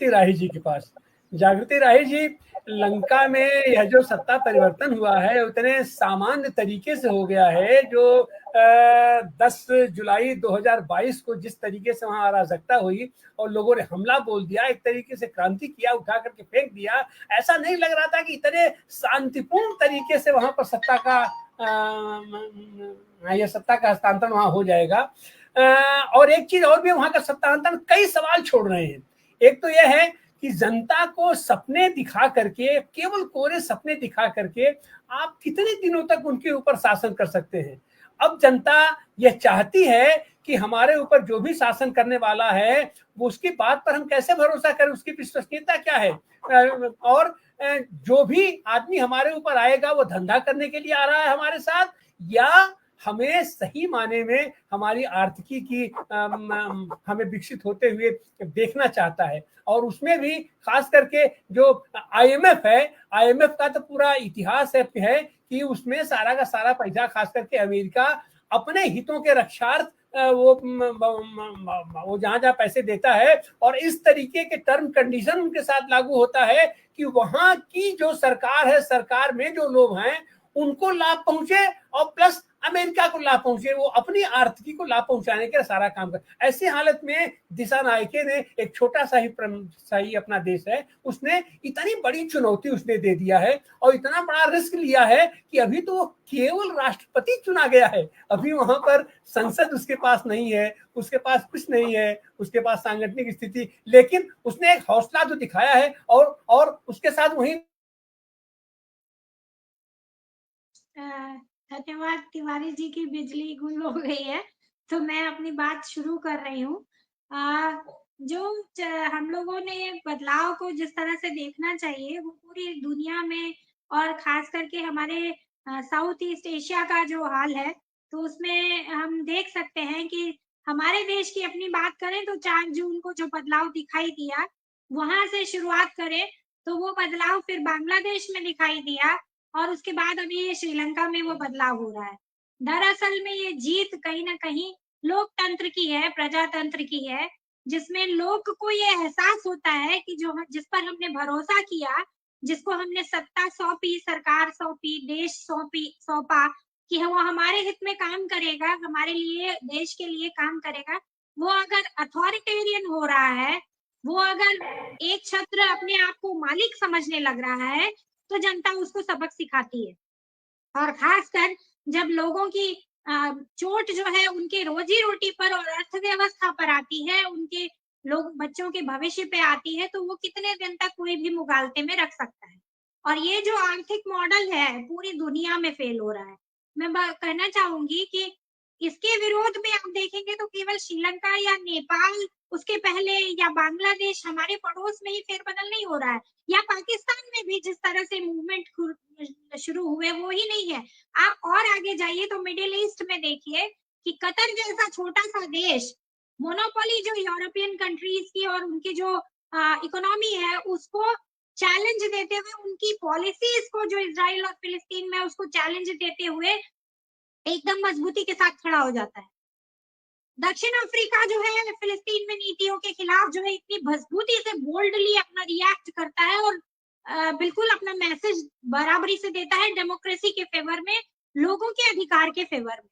जागृति राही जी के पास। जागृति राही जी, लंका में यह जो सत्ता परिवर्तन हुआ है उतने सामान्य तरीके से हो गया है, जो 10 जुलाई 2022 को जिस तरीके से वहां अराजकता हुई और लोगों ने हमला बोल दिया, एक तरीके से क्रांति किया, उठा करके फेंक दिया, ऐसा नहीं लग रहा था कि इतने शांतिपूर्ण तरीके से वहां पर सत्ता का हस्तांतरण वहां हो जाएगा। और एक चीज और भी, वहां का सत्तांतरण कई सवाल छोड़ रहे हैं। एक तो यह है कि जनता को सपने दिखा करके, केवल कोरे सपने दिखा करके आप कितने दिनों तक उनके ऊपर शासन कर सकते हैं। अब जनता यह चाहती है कि हमारे ऊपर जो भी शासन करने वाला है वो उसकी बात पर हम कैसे भरोसा करें, उसकी विश्वसनीयता क्या है, और जो भी आदमी हमारे ऊपर आएगा वो धंधा करने के लिए आ रहा है हमारे साथ, या हमें सही माने में हमारी आर्थिकी की हमें विकसित होते हुए देखना चाहता है। और उसमें भी खास करके जो आईएमएफ है, आईएमएफ का तो पूरा इतिहास है कि उसमें सारा का सारा पैसा खास करके अमेरिका अपने हितों के रक्षार्थ वो जहां पैसे देता है, और इस तरीके के टर्म कंडीशन उनके साथ लागू होता है कि वहां की जो सरकार है, सरकार में जो लोग हैं उनको लाभ पहुंचे और प्लस अमेरिका को लाभ पहुंचे, वो अपनी आर्थिकी को लाभ पहुंचाने के सारा काम कर। ऐसी हालत में दिशा नायके ने एक छोटा सा ही अपना देश है, उसने इतनी बड़ी चुनौती उसने दे दिया है और इतना बड़ा रिस्क लिया है कि अभी तो केवल राष्ट्रपति चुना गया है, अभी वहां पर संसद उसके पास नहीं है, उसके पास कुछ नहीं है, उसके पास सांगठनिक स्थिति, लेकिन उसने एक हौसला तो दिखाया है। और उसके साथ वही धन्यवाद तिवारी जी की बिजली गुल हो गई है, तो मैं अपनी बात शुरू कर रही हूँ। जो हम लोगों ने बदलाव को जिस तरह से देखना चाहिए वो पूरी दुनिया में और खास करके हमारे साउथ ईस्ट एशिया का जो हाल है, तो उसमें हम देख सकते हैं कि हमारे देश की अपनी बात करें तो 4 जून को जो बदलाव दिखाई दिया, वहां से शुरुआत करें तो वो बदलाव फिर बांग्लादेश में दिखाई दिया और उसके बाद अभी श्रीलंका में वो बदलाव हो रहा है। दरअसल में ये जीत कहीं ना कहीं लोकतंत्र की है, प्रजातंत्र की है, जिसमें लोग को ये एहसास होता है कि जो जिस पर हमने भरोसा किया, जिसको हमने सत्ता सौंपी, सरकार सौंपी, देश सौंपा कि वो हमारे हित में काम करेगा, हमारे लिए, देश के लिए काम करेगा, वो अगर अथॉरिटेरियन हो रहा है, वो अगर एक छत्र अपने आप को मालिक समझने लग रहा है, तो जनता उसको सबक सिखाती है। और खासकर जब लोगों की चोट जो है उनके रोजी रोटी पर और अर्थव्यवस्था पर आती है, उनके लोग बच्चों के भविष्य पे आती है, तो वो कितने दिन तक कोई भी मुगालते में रख सकता है। और ये जो आर्थिक मॉडल है पूरी दुनिया में फेल हो रहा है। मैं कहना चाहूंगी कि इसके विरोध में आप देखेंगे तो केवल श्रीलंका या नेपाल, उसके पहले या बांग्लादेश, हमारे पड़ोस में ही फेरबदल नहीं हो रहा है, या पाकिस्तान में भी जिस तरह से मूवमेंट शुरू हुए वो ही नहीं है। आप और आगे जाइए तो मिडिल ईस्ट में देखिए कि कतर जैसा छोटा सा देश मोनोपोली जो यूरोपियन कंट्रीज की और उनकी जो इकोनॉमी है उसको चैलेंज देते हुए, उनकी पॉलिसीज को जो इजराइल और फिलिस्तीन में उसको चैलेंज देते हुए एकदम मजबूती के साथ खड़ा हो जाता है। दक्षिण अफ्रीका जो है फिलिस्तीन में नीतियों के खिलाफ जो है इतनी मजबूती से बोल्डली अपना रिएक्ट करता है और बिल्कुल अपना मैसेज बराबरी से देता है डेमोक्रेसी के फेवर में, लोगों के अधिकार के फेवर में।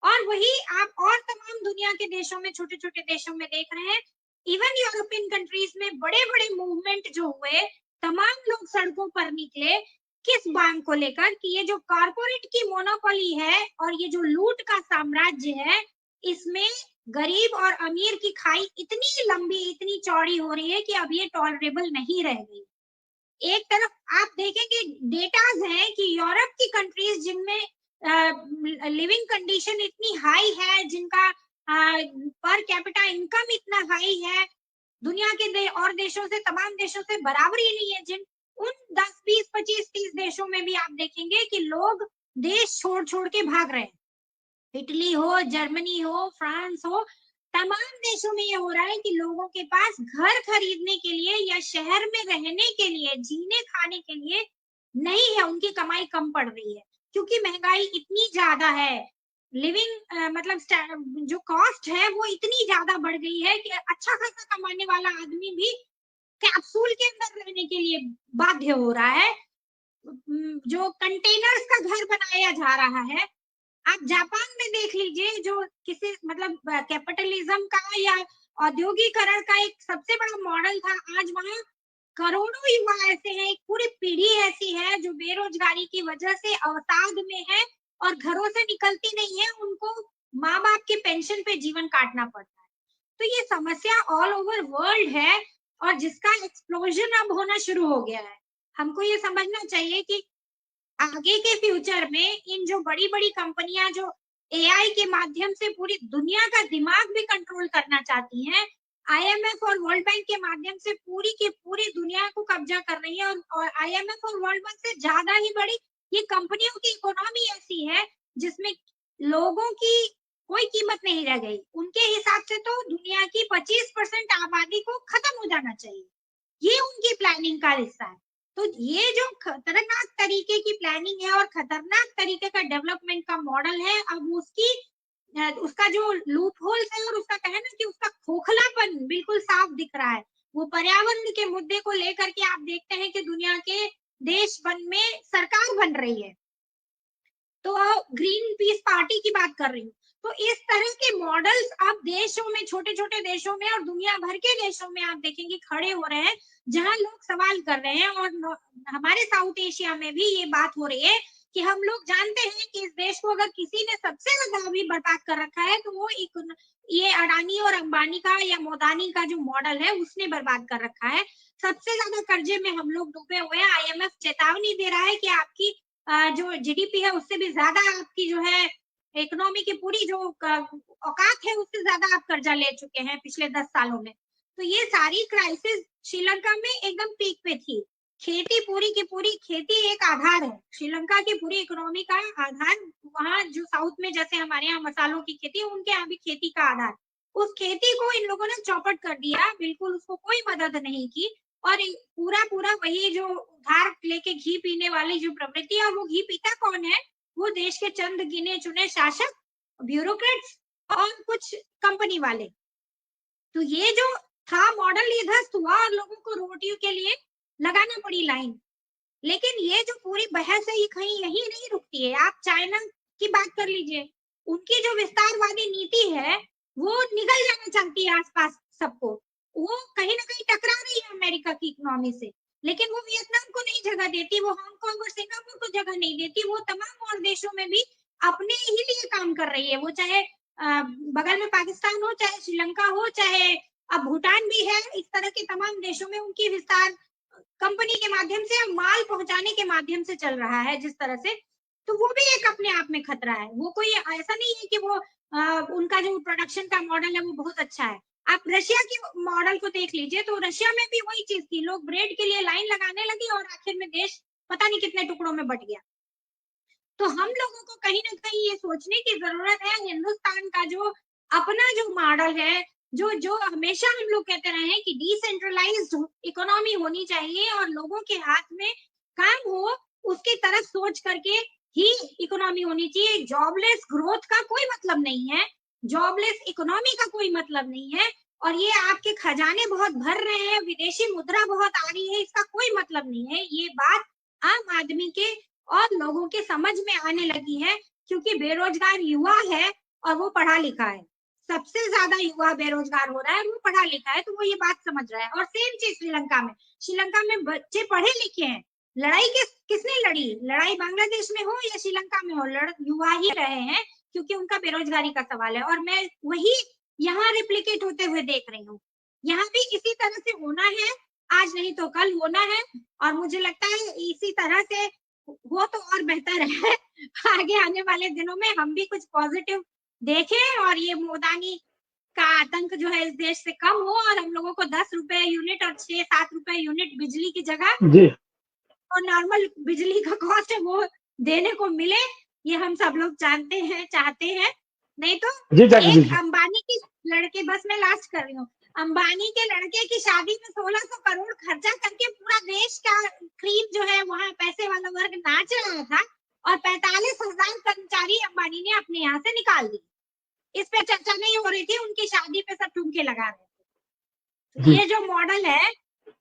और वही आप और तमाम दुनिया के देशों में, छोटे छोटे देशों में देख रहे हैं, इवन यूरोपियन कंट्रीज में बड़े बड़े मूवमेंट जो हुए, तमाम लोग सड़कों पर निकले किस बात को लेकर कि ये जो कॉर्पोरेट की मोनोपोली है और ये जो लूट का साम्राज्य है, इसमें गरीब और अमीर की खाई इतनी लंबी, इतनी चौड़ी हो रही है कि अब ये टॉलरेबल नहीं रह गई। एक तरफ आप देखेंगे डेटाज हैं कि यूरोप की कंट्रीज जिनमें लिविंग कंडीशन इतनी हाई है, जिनका पर कैपिटा इनकम इतना हाई है, दुनिया के और देशों से, तमाम देशों से बराबरी नहीं है, जिन उन 10, 20, 25, 30 देशों में भी आप देखेंगे कि लोग देश छोड़ छोड़ के भाग रहे हैं। इटली हो, जर्मनी हो, फ्रांस हो, तमाम देशों में ये हो रहा है कि लोगों के पास घर खरीदने के लिए या शहर में रहने के लिए, जीने खाने के लिए नहीं है, उनकी कमाई कम पड़ रही है क्योंकि महंगाई इतनी ज्यादा है। लिविंग मतलब जो कॉस्ट है वो इतनी ज्यादा बढ़ गई है कि अच्छा खासा कमाने वाला आदमी भी के लिए बाध्य हो रहा है, जो कंटेनर्स का घर बनाया जा रहा है। आप जापान में देख लीजिए, जो किसी मतलब कैपिटलिज्म का या औद्योगिकरण का एक सबसे बड़ा मॉडल था, आज वहां करोड़ों युवा ऐसे हैं, एक पूरी पीढ़ी ऐसी है जो बेरोजगारी की वजह से अवसाद में है और घरों से निकलती नहीं है, उनको माँ बाप के पेंशन पे जीवन काटना पड़ता है। तो ये समस्या ऑल ओवर वर्ल्ड है और जिसका एक्सप्लोजन अब होना शुरू हो गया है। हमको ये समझना चाहिए कि आगे के फ्यूचर में इन जो बड़ी-बड़ी कंपनियां जो एआई के माध्यम से पूरी दुनिया का दिमाग भी कंट्रोल करना चाहती हैं, आईएमएफ और वर्ल्ड बैंक के माध्यम से पूरी की पूरी दुनिया को कब्जा कर रही है, और आईएमएफ और वर्ल्ड बैंक से ज्यादा ही बड़ी ये कंपनियों की इकोनॉमी ऐसी है जिसमें लोगों की कोई कीमत नहीं रह गई। उनके हिसाब से तो दुनिया की 25% आबादी को खत्म हो जाना चाहिए, ये उनकी प्लानिंग का हिस्सा है। तो ये जो खतरनाक तरीके की प्लानिंग है और खतरनाक तरीके का डेवलपमेंट का मॉडल है, अब उसका जो लूप होल्स है और उसका कहना कि उसका खोखलापन बिल्कुल साफ दिख रहा है। वो पर्यावरण के मुद्दे को लेकर के आप देखते हैं कि दुनिया के देश में सरकार बन रही है, तो ग्रीन पीस पार्टी की बात कर रही हूँ। तो इस तरह के मॉडल्स अब देशों में, छोटे छोटे देशों में और दुनिया भर के देशों में आप देखेंगे खड़े हो रहे हैं, जहां लोग सवाल कर रहे हैं। और हमारे साउथ एशिया में भी ये बात हो रही है कि हम लोग जानते हैं कि इस देश को अगर किसी ने सबसे ज्यादा अभी बर्बाद कर रखा है तो वो ये अडानी और अंबानी का या मोदानी का जो मॉडल है उसने बर्बाद कर रखा है। सबसे ज्यादा कर्जे में हम लोग डूबे हुए हैं। आईएमएफ चेतावनी दे रहा है कि आपकी जो जीडीपी है उससे भी ज्यादा आपकी जो है इकोनॉमी की पूरी जो औकात है उससे ज्यादा आप कर्जा ले चुके हैं पिछले 10 सालों में। तो ये सारी क्राइसिस श्रीलंका में एकदम पीक पे थी। खेती पूरी की पूरी खेती एक आधार है, श्रीलंका की पूरी इकोनॉमी का आधार। वहां जो साउथ में जैसे हमारे यहाँ मसालों की खेती, उनके यहाँ भी खेती का आधार। उस खेती को इन लोगों ने चौपट कर दिया, बिल्कुल उसको कोई मदद नहीं की। और पूरा पूरा वही जो उधार लेके घी पीने वाली जो प्रवृत्ति है, और वो घी पीता कौन है? वो देश के चंद गिने चुने शासक, ब्यूरोक्रेट्स और कुछ कंपनी वाले। तो ये जो था मॉडल, ये ध्वस्त हुआ और लोगों को रोटियों के लिए लगाना पड़ी लाइन। लेकिन ये जो पूरी बहस है ये कहीं यही नहीं रुकती है। आप चाइना की बात कर लीजिए, उनकी जो विस्तारवादी नीति है वो निगल जाना चाहती है आसपास सबको। वो कहीं ना कहीं टकरा रही है अमेरिका की इकोनॉमी से, लेकिन वो वियतनाम को नहीं जगह देती, वो हांगकांग और सिंगापुर को जगह नहीं देती। वो तमाम और देशों में भी अपने ही लिए काम कर रही है। वो चाहे बगल में पाकिस्तान हो, चाहे श्रीलंका हो, चाहे अब भूटान भी है, इस तरह के तमाम देशों में उनकी विस्तार कंपनी के माध्यम से, माल पहुंचाने के माध्यम से चल रहा है जिस तरह से। तो वो भी एक अपने आप में खतरा है। वो कोई ऐसा नहीं है कि वो उनका जो प्रोडक्शन का मॉडल है वो बहुत अच्छा है। आप रशिया की मॉडल को देख लीजिए, तो रशिया में भी वही चीज थी, लोग ब्रेड के लिए लाइन लगाने लगे और आखिर में देश पता नहीं कितने टुकड़ों में बट गया। तो हम लोगों को कहीं ना कहीं ये सोचने की जरूरत है, हिंदुस्तान का जो अपना जो मॉडल है, जो जो हमेशा हम लोग कहते रहे हैं कि डिसेंट्रलाइज्ड इकोनॉमी होनी चाहिए और लोगों के हाथ में काम हो, उसकी तरफ सोच करके ही इकोनॉमी होनी चाहिए। जॉबलेस ग्रोथ का कोई मतलब नहीं है, जॉबलेस इकोनॉमी का कोई मतलब नहीं है। और ये आपके खजाने बहुत भर रहे हैं, विदेशी मुद्रा बहुत आ रही है, इसका कोई मतलब नहीं है। ये बात आम आदमी के और लोगों के समझ में आने लगी है, क्योंकि बेरोजगार युवा है और वो पढ़ा लिखा है। सबसे ज्यादा युवा बेरोजगार हो रहा है, वो पढ़ा लिखा है, तो वो ये बात समझ रहा है। और सेम चीज श्रीलंका में बच्चे पढ़े लिखे हैं। लड़ाई किसने लड़ी? लड़ाई बांग्लादेश में हो या श्रीलंका में हो, युवा ही रहे हैं, क्योंकि उनका बेरोजगारी का सवाल है। और मैं वही यहाँ रिप्लिकेट होते हुए देख रही हूँ। यहाँ भी इसी तरह से होना है, आज नहीं तो कल होना है। और मुझे लगता है इसी तरह से वो तो और बेहतर है। आगे आने वाले दिनों में हम भी कुछ पॉजिटिव देखें और ये मोदानी का आतंक जो है इस देश से कम हो, और हम लोगों को 10 रुपए यूनिट और 6-7 रुपए यूनिट बिजली की जगह और नॉर्मल बिजली का कॉस्ट है वो देने को मिले। ये हम सब लोग जानते हैं, चाहते हैं। नहीं तो एक अंबानी की लड़के, बस मैं लास्ट कर रही हूँ, अंबानी के लड़के की शादी में 1600 करोड़ खर्चा करके पूरा देश का क्रीम जो है वहां पैसे वाला वर्ग नाच रहा था, और 45,000 कर्मचारी अंबानी ने अपने यहाँ से निकाल दी। इस पे चर्चा नहीं हो रही थी, उनकी शादी पे सब ठुमके लगा रहे थे। ये जो मॉडल है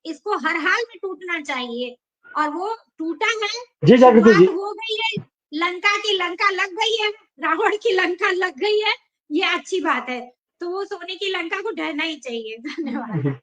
इसको हर हाल में टूटना चाहिए, और वो टूटा है। जी जागृति जी, शुरुआत हो गई है, लंका की लंका लग गई है, रावण की लंका लग गई है, ये अच्छी बात है। तो वो सोने की लंका को ढहना ही चाहिए। धन्यवाद।